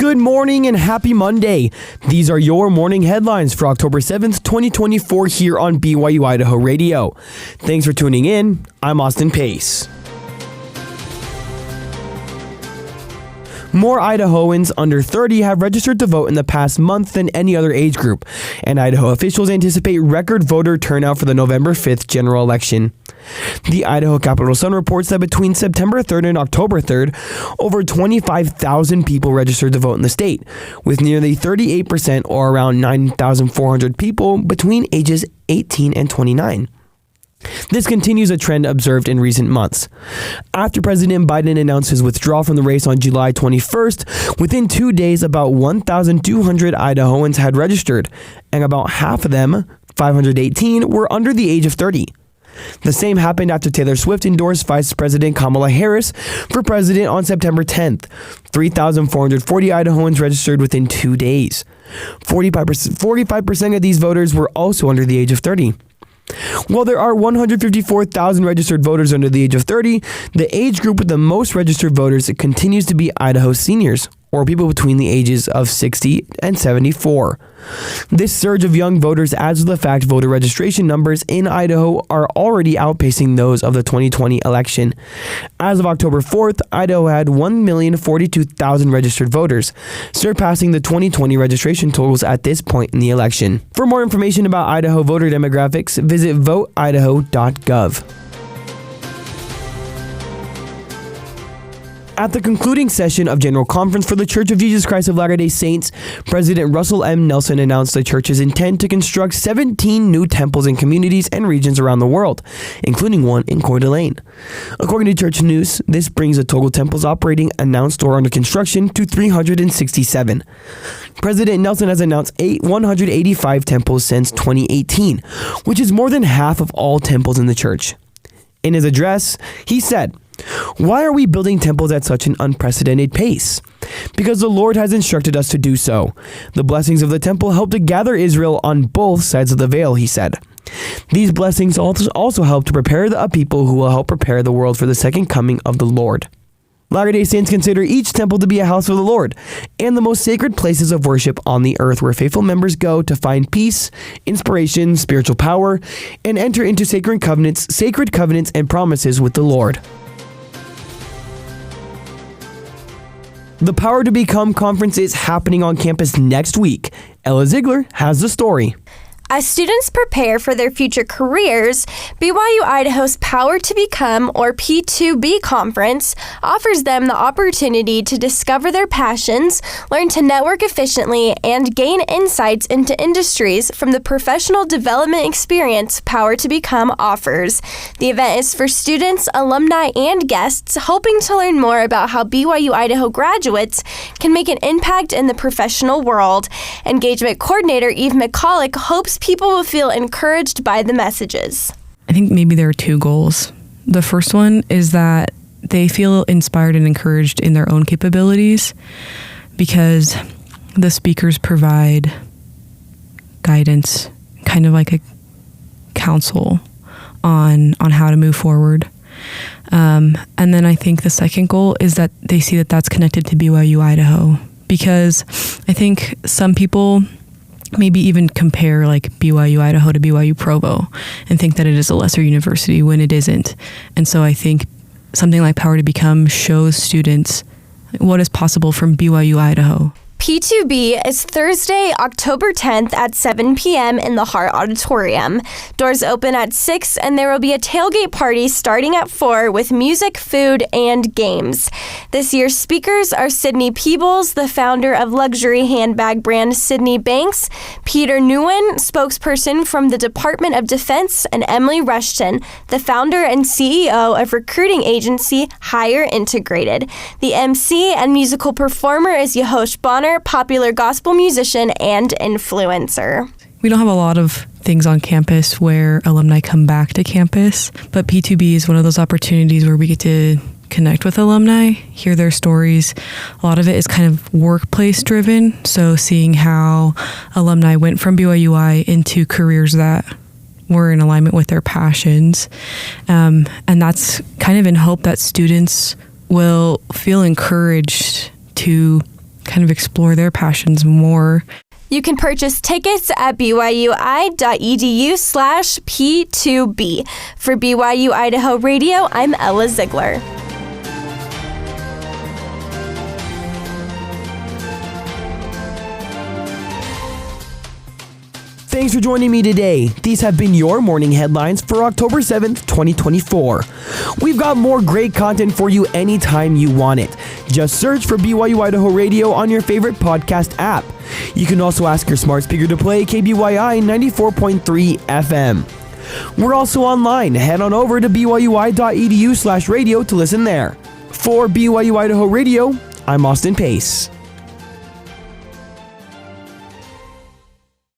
Good morning and happy Monday. These are your morning headlines for October 7th, 2024 here on BYU-Idaho Radio. Thanks for tuning in. I'm Austin Pace. More Idahoans under 30 have registered to vote in the past month than any other age group, and Idaho officials anticipate record voter turnout for the November 5th general election. The Idaho Capital Sun reports that between September 3rd and October 3rd, over 25,000 people registered to vote in the state, with nearly 38% or around 9,400 people between ages 18 and 29. This continues a trend observed in recent months. After President Biden announced his withdrawal from the race on July 21st, within 2 days, about 1,200 Idahoans had registered, and about half of them, 518, were under the age of 30. The same happened after Taylor Swift endorsed Vice President Kamala Harris for president on September 10th. 3,440 Idahoans registered within 2 days. 45% of these voters were also under the age of 30. While there are 154,000 registered voters under the age of 30, the age group with the most registered voters continues to be Idaho seniors, or people between the ages of 60 and 74. This surge of young voters adds to the fact voter registration numbers in Idaho are already outpacing those of the 2020 election. As of October 4th, Idaho had 1,042,000 registered voters, surpassing the 2020 registration totals at this point in the election. For more information about Idaho voter demographics, visit voteidaho.gov. At the concluding session of General Conference for the Church of Jesus Christ of Latter-day Saints, President Russell M. Nelson announced the church's intent to construct 17 new temples in communities and regions around the world, including one in Coeur d'Alene. According to Church News, this brings the total temples operating, announced, or under construction to 367. President Nelson has announced 185 temples since 2018, which is more than half of all temples in the church. In his address, he said, "Why are we building temples at such an unprecedented pace? Because the Lord has instructed us to do so. The blessings of the temple help to gather Israel on both sides of the veil," he said. These blessings also help to prepare the people who will help prepare the world for the second coming of the Lord. Latter-day Saints consider each temple to be a house of the Lord and the most sacred places of worship on the earth where faithful members go to find peace, inspiration, spiritual power, and enter into sacred covenants and promises with the Lord. The Power to Become conference is happening on campus next week. Ella Ziegler has the story. As students prepare for their future careers, BYU-Idaho's Power to Become, or P2B conference, offers them the opportunity to discover their passions, learn to network efficiently, and gain insights into industries from the professional development experience Power to Become offers. The event is for students, alumni, and guests hoping to learn more about how BYU-Idaho graduates can make an impact in the professional world. Engagement Coordinator Eve McCulloch hopes people will feel encouraged by the messages. I think maybe there are two goals. The first one is that they feel inspired and encouraged in their own capabilities because the speakers provide guidance, kind of like a counsel on how to move forward. And then I think the second goal is that they see that that's connected to BYU-Idaho, because I think some people maybe even compare like BYU-Idaho to BYU-Provo and think that it is a lesser university when it isn't. And so I think something like Power to Become shows students what is possible from BYU-Idaho. P2B is Thursday, October 10th at 7 p.m. in the Hart Auditorium. Doors open at 6, and there will be a tailgate party starting at 4 with music, food, and games. This year's speakers are Sydney Peebles, the founder of luxury handbag brand Sydney Banks, Peter Nguyen, spokesperson from the Department of Defense, and Emily Rushton, the founder and CEO of recruiting agency Hire Integrated. The MC and musical performer is Yehosh Bonner, popular gospel musician and influencer. We don't have a lot of things on campus where alumni come back to campus, but P2B is one of those opportunities where we get to connect with alumni, hear their stories. A lot of it is kind of workplace driven, so seeing how alumni went from BYU-I into careers that were in alignment with their passions. And that's kind of in hope that students will feel encouraged to kind kind of explore their passions more. You can purchase tickets at BYU-Idaho.edu/P2B. For BYU Idaho Radio, I'm Ella Ziegler. Thanks for joining me today. These have been your morning headlines for October 7th, 2024. We've got more great content for you anytime you want it. Just search for BYU-Idaho Radio on your favorite podcast app. You can also ask your smart speaker to play KBYI 94.3 FM. We're also online. Head on over to byui.edu/radio to listen there. For BYU-Idaho Radio, I'm Austin Pace.